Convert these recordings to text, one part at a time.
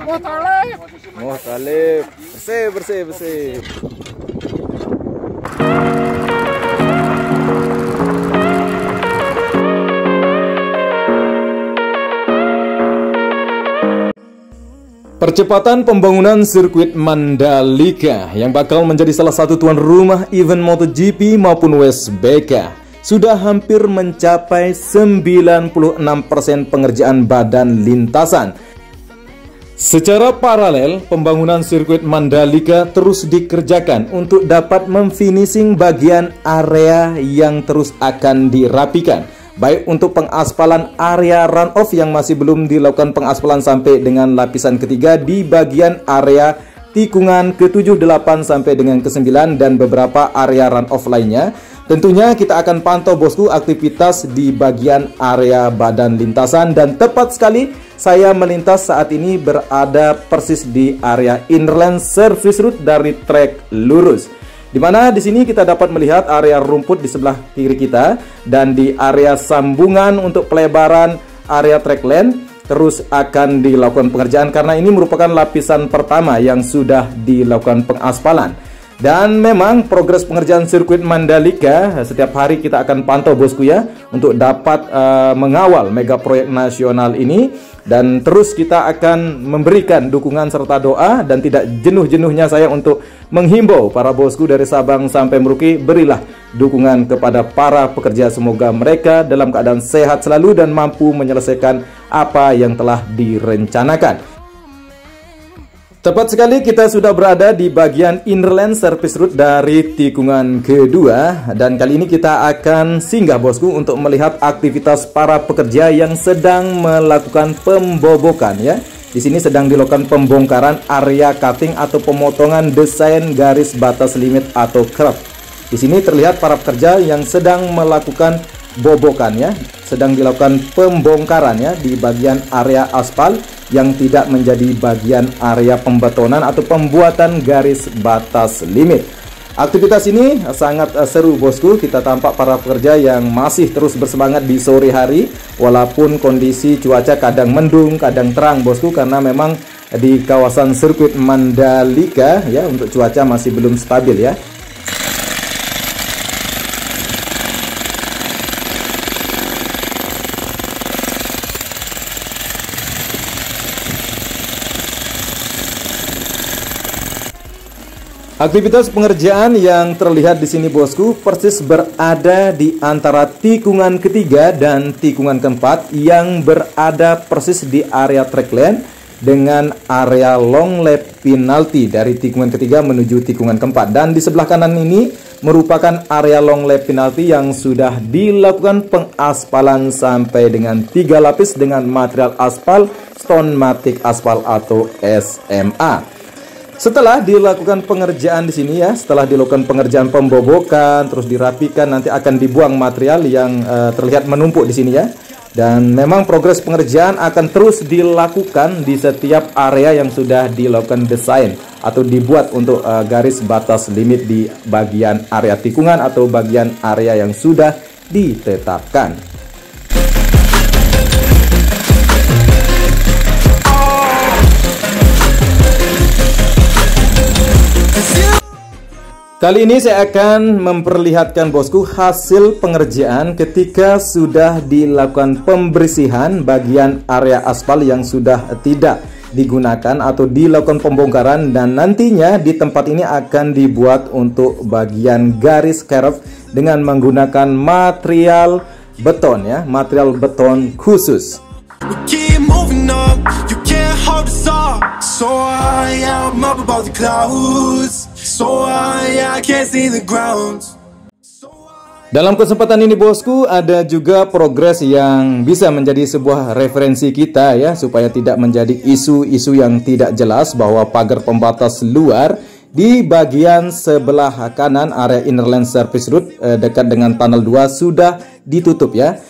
Talib. Bersih, bersih, bersih. Percepatan pembangunan sirkuit Mandalika yang bakal menjadi salah satu tuan rumah event MotoGP maupun WSBK sudah hampir mencapai 96% pengerjaan badan lintasan. Secara paralel, pembangunan sirkuit Mandalika terus dikerjakan untuk dapat memfinishing bagian area yang terus akan dirapikan. Baik untuk pengaspalan area runoff yang masih belum dilakukan pengaspalan sampai dengan lapisan ketiga di bagian area tikungan ke-7, 8 sampai dengan ke-9 dan beberapa area runoff lainnya. Tentunya kita akan pantau bosku aktivitas di bagian area badan lintasan, dan tepat sekali saya melintas saat ini berada persis di area inline service route dari trek lurus. Di mana di sini kita dapat melihat area rumput di sebelah kiri kita, dan di area sambungan untuk pelebaran area track lane terus akan dilakukan pengerjaan karena ini merupakan lapisan pertama yang sudah dilakukan pengaspalan. Dan memang progres pengerjaan sirkuit Mandalika setiap hari kita akan pantau bosku ya, untuk dapat mengawal mega proyek nasional ini, dan terus kita akan memberikan dukungan serta doa, dan tidak jenuh-jenuhnya saya untuk menghimbau para bosku dari Sabang sampai Merauke, berilah dukungan kepada para pekerja, semoga mereka dalam keadaan sehat selalu dan mampu menyelesaikan apa yang telah direncanakan. Tepat sekali kita sudah berada di bagian inland service route dari tikungan kedua, dan kali ini kita akan singgah bosku untuk melihat aktivitas para pekerja yang sedang melakukan pembobokan ya. Di sini sedang dilakukan pembongkaran area cutting atau pemotongan desain garis batas limit atau curve. Di sini terlihat para pekerja yang sedang melakukan bobokan ya, sedang dilakukan pembongkaran ya di bagian area aspal yang tidak menjadi bagian area pembetonan atau pembuatan garis batas limit. Aktivitas ini sangat seru bosku. Kita tampak para pekerja yang masih terus bersemangat di sore hari, walaupun kondisi cuaca kadang mendung kadang terang bosku, karena memang di kawasan sirkuit Mandalika ya, untuk cuaca masih belum stabil ya. Aktivitas pengerjaan yang terlihat di sini bosku persis berada di antara tikungan ketiga dan tikungan keempat yang berada persis di area track lane dengan area long lap penalty dari tikungan ketiga menuju tikungan keempat. Dan di sebelah kanan ini merupakan area long lap penalty yang sudah dilakukan pengaspalan sampai dengan 3 lapis dengan material aspal stone matic aspal atau SMA. Setelah dilakukan pengerjaan di sini ya, setelah dilakukan pengerjaan pembobokan terus dirapikan, nanti akan dibuang material yang terlihat menumpuk di sini ya. Dan memang progres pengerjaan akan terus dilakukan di setiap area yang sudah dilakukan desain atau dibuat untuk garis batas limit di bagian area tikungan atau bagian area yang sudah ditetapkan. Kali ini saya akan memperlihatkan bosku hasil pengerjaan ketika sudah dilakukan pembersihan bagian area aspal yang sudah tidak digunakan atau dilakukan pembongkaran, dan nantinya di tempat ini akan dibuat untuk bagian garis curve dengan menggunakan material beton ya, material beton khusus. Dalam kesempatan ini bosku, ada juga progres yang bisa menjadi sebuah referensi kita ya, supaya tidak menjadi isu-isu yang tidak jelas bahwa pagar pembatas luar di bagian sebelah kanan area inland service route dekat dengan tunnel 2 sudah ditutup ya.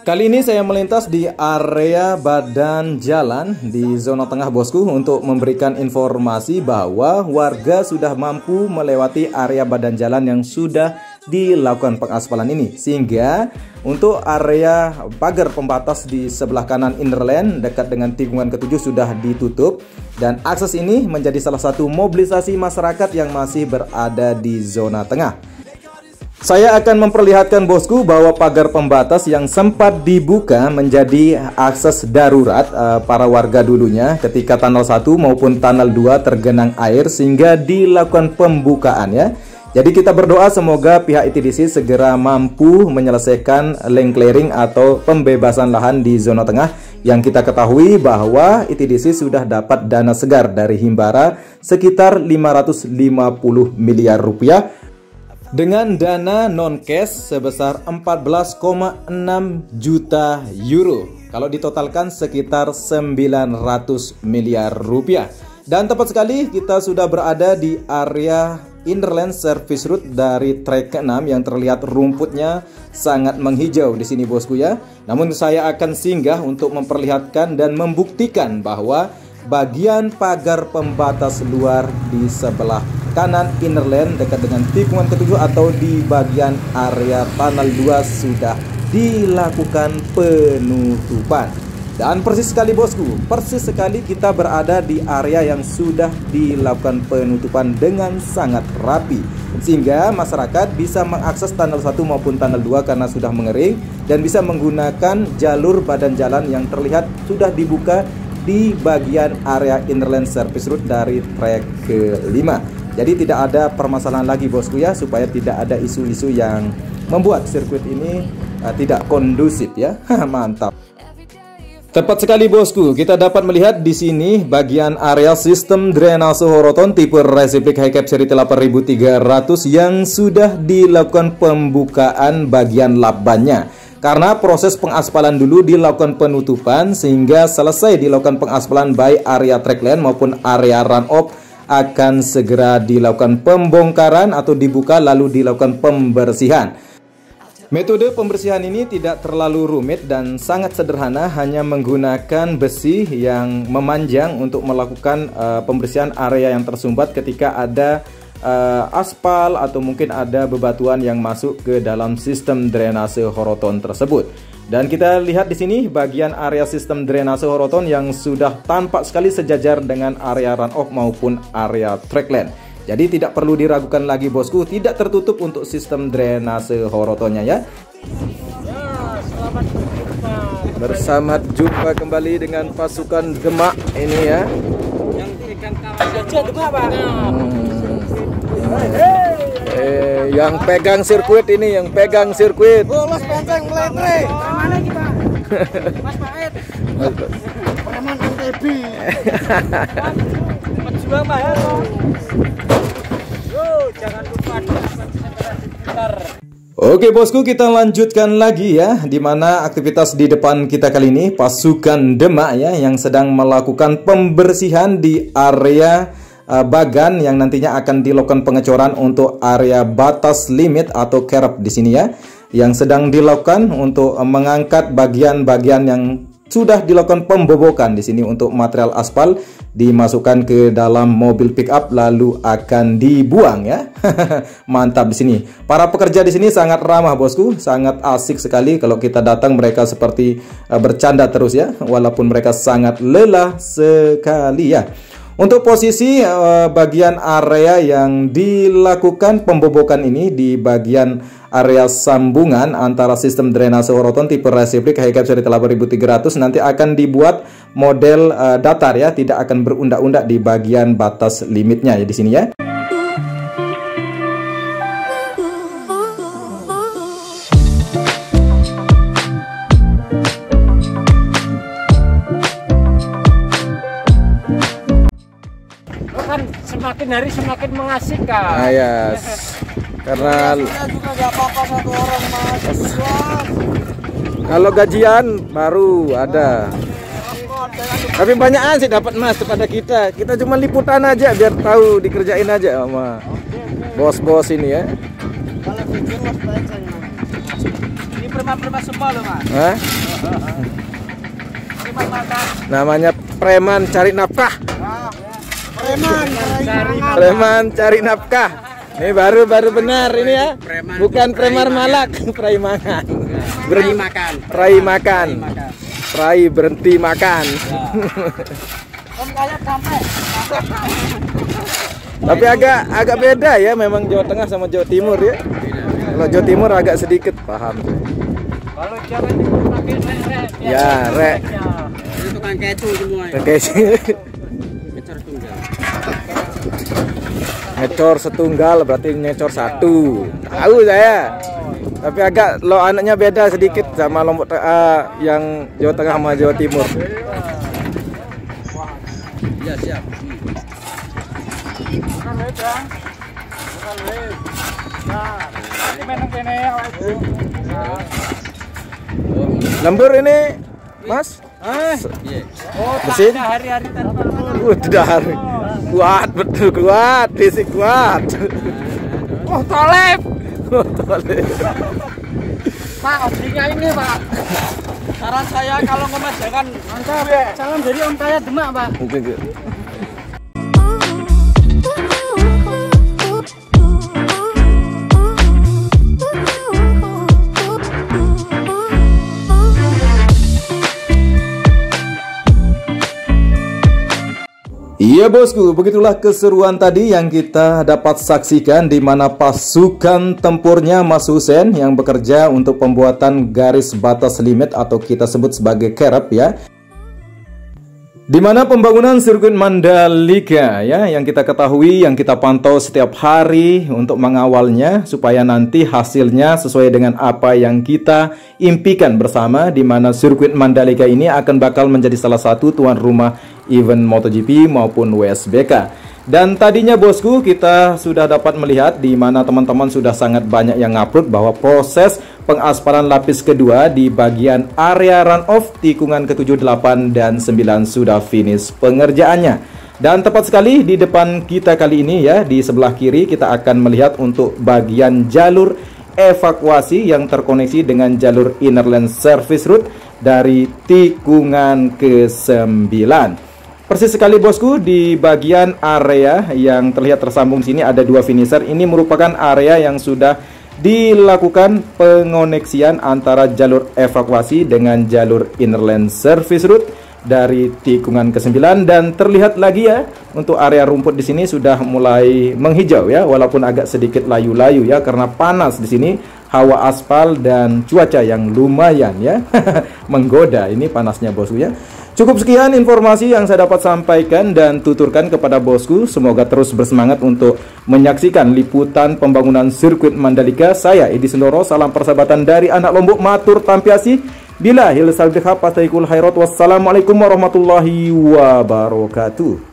Kali ini saya melintas di area badan jalan di zona tengah bosku untuk memberikan informasi bahwa warga sudah mampu melewati area badan jalan yang sudah dilakukan pengaspalan ini, sehingga untuk area pagar pembatas di sebelah kanan inner lane dekat dengan tikungan ke-7 sudah ditutup, Dan akses ini menjadi salah satu mobilisasi masyarakat yang masih berada di zona tengah. Saya akan memperlihatkan bosku bahwa pagar pembatas yang sempat dibuka menjadi akses darurat para warga dulunya ketika tunnel 1 maupun tunnel 2 tergenang air sehingga dilakukan pembukaan ya. Jadi kita berdoa semoga pihak ITDC segera mampu menyelesaikan lane clearing atau pembebasan lahan di zona tengah yang kita ketahui bahwa ITDC sudah dapat dana segar dari Himbara sekitar 550 miliar rupiah dengan dana non-cash sebesar 14,6 juta euro. Kalau ditotalkan sekitar 900 miliar rupiah. Dan tepat sekali kita sudah berada di area Innerland Service Route dari trek ke-6 yang terlihat rumputnya sangat menghijau di sini bosku ya. Namun saya akan singgah untuk memperlihatkan dan membuktikan bahwa bagian pagar pembatas luar di sebelah kanan Innerland dekat dengan tikungan ke-7 atau di bagian area tunnel 2 sudah dilakukan penutupan. Dan persis sekali bosku, persis sekali kita berada di area yang sudah dilakukan penutupan dengan sangat rapi sehingga masyarakat bisa mengakses tunnel 1 maupun tunnel 2 karena sudah mengering dan bisa menggunakan jalur badan jalan yang terlihat sudah dibuka di bagian area Innerland Service Route dari trek ke-5. Jadi tidak ada permasalahan lagi bosku ya, supaya tidak ada isu-isu yang membuat sirkuit ini tidak kondusif ya. Mantap. Tepat sekali bosku, kita dapat melihat di sini bagian area sistem drainase horoton tipe Racing Hi-Cap seri 8300 yang sudah dilakukan pembukaan bagian lap bannya. Karena proses pengaspalan dulu dilakukan penutupan sehingga selesai dilakukan pengaspalan baik area trackline maupun area run-off akan segera dilakukan pembongkaran atau dibuka lalu dilakukan pembersihan. Metode pembersihan ini tidak terlalu rumit dan sangat sederhana, hanya menggunakan besi yang memanjang untuk melakukan pembersihan area yang tersumbat ketika ada aspal atau mungkin ada bebatuan yang masuk ke dalam sistem drainase horoton tersebut. Dan kita lihat di sini bagian area sistem drainase horoton yang sudah tampak sekali sejajar dengan area runoff maupun area trackland. Jadi tidak perlu diragukan lagi bosku, tidak tertutup untuk sistem drainase horotonnya ya. Bersama jumpa kembali dengan pasukan Demak ini ya. Yang pegang sirkuit ini, yang pegang sirkuit. Bolos penceng meletre. Mana kita? Mas Paet. Preman NTB. Berjuang Pak ya. Yo, jangan lupa sebentar. Oke bosku, kita lanjutkan lagi ya, dimana aktivitas di depan kita kali ini pasukan Demak ya yang sedang melakukan pembersihan di area bagan yang nantinya akan dilakukan pengecoran untuk area batas limit atau kerap di sini ya, yang sedang dilakukan untuk mengangkat bagian-bagian yang sudah dilakukan pembobokan di sini untuk material aspal dimasukkan ke dalam mobil pick up lalu akan dibuang ya. Mantap di sini. Para pekerja di sini sangat ramah bosku, sangat asik sekali kalau kita datang, mereka seperti bercanda terus ya, walaupun mereka sangat lelah sekali ya. Untuk posisi bagian area yang dilakukan pembobokan ini di bagian area sambungan antara sistem drainase horoton tipe Racing Hi-Cap seri 8300 nanti akan dibuat model datar ya, tidak akan berundak-undak di bagian batas limitnya ya di sini ya. Kan semakin hari semakin mengasihkan. Ah, yes. Karena juga gak apa-apa satu orang mas. kalau gajian baru ada. Tapi banyakan sih dapat mas kepada kita. Kita cuma liputan aja biar tahu dikerjain aja sama bos-bos ini ya. Kalau bikin mas penceng. Ini preman-preman semua loh mas. Hah? Preman makan. Namanya preman cari nafkah. Preman cari nafkah. Ini baru benar ini ya. Bukan preman malak, prai makan. Prai makan. Prai berhenti makan. Om kaya sampai. Tapi agak beda ya, memang Jawa Tengah sama Jawa Timur ya. Kalau Jawa Timur agak sedikit paham. Kalau Jawa Timur pakai rek. Ya, rek. Itu tukang kecu semua. Oke. Ngecor tunggal. Ngecor setunggal berarti ngecor satu. Tahu saya. Tapi agak lo anaknya beda sedikit sama Lombok yang Jawa Tengah sama Jawa Timur. Ya siap. Lembur ini, Mas? Mesin? Hari-hari tanpa Udah hari. Kuat, betul kuat, fisik kuat. Oh, tolep. Tolep. Pak, obrinya ini, Pak. Saran saya kalau ngemas jangan mantap. Salam dari Om Kaya Demak, Pak. Iya bosku, begitulah keseruan tadi yang kita dapat saksikan di mana pasukan tempurnya Mas Husein yang bekerja untuk pembuatan garis batas limit atau kita sebut sebagai kerep ya. Di mana pembangunan sirkuit Mandalika ya yang kita ketahui, yang kita pantau setiap hari untuk mengawalnya supaya nanti hasilnya sesuai dengan apa yang kita impikan bersama, di mana sirkuit Mandalika ini akan bakal menjadi salah satu tuan rumah event MotoGP maupun WSBK. Dan tadinya bosku kita sudah dapat melihat di mana teman-teman sudah sangat banyak yang ngupload bahwa proses pengaspalan lapis kedua di bagian area runoff tikungan ke-7, 8, dan 9 sudah finish pengerjaannya. Dan tepat sekali di depan kita kali ini ya, di sebelah kiri kita akan melihat untuk bagian jalur evakuasi yang terkoneksi dengan jalur inner lane service route dari tikungan ke-9. Persis sekali bosku, di bagian area yang terlihat tersambung sini ada dua finisher. Ini merupakan area yang sudah dilakukan pengoneksian antara jalur evakuasi dengan jalur inner lane service route dari tikungan ke-9, dan terlihat lagi ya untuk area rumput di sini sudah mulai menghijau ya, walaupun agak sedikit layu-layu ya karena panas di sini, hawa aspal dan cuaca yang lumayan ya menggoda ini panasnya bosku ya. Cukup sekian informasi yang saya dapat sampaikan dan tuturkan kepada bosku. Semoga terus bersemangat untuk menyaksikan liputan pembangunan sirkuit Mandalika. Saya Edi Sendoro, salam persahabatan dari anak Lombok, matur tampiasi. Bila hil salbihab ataikul khairat. Wassalamualaikum warahmatullahi wabarakatuh.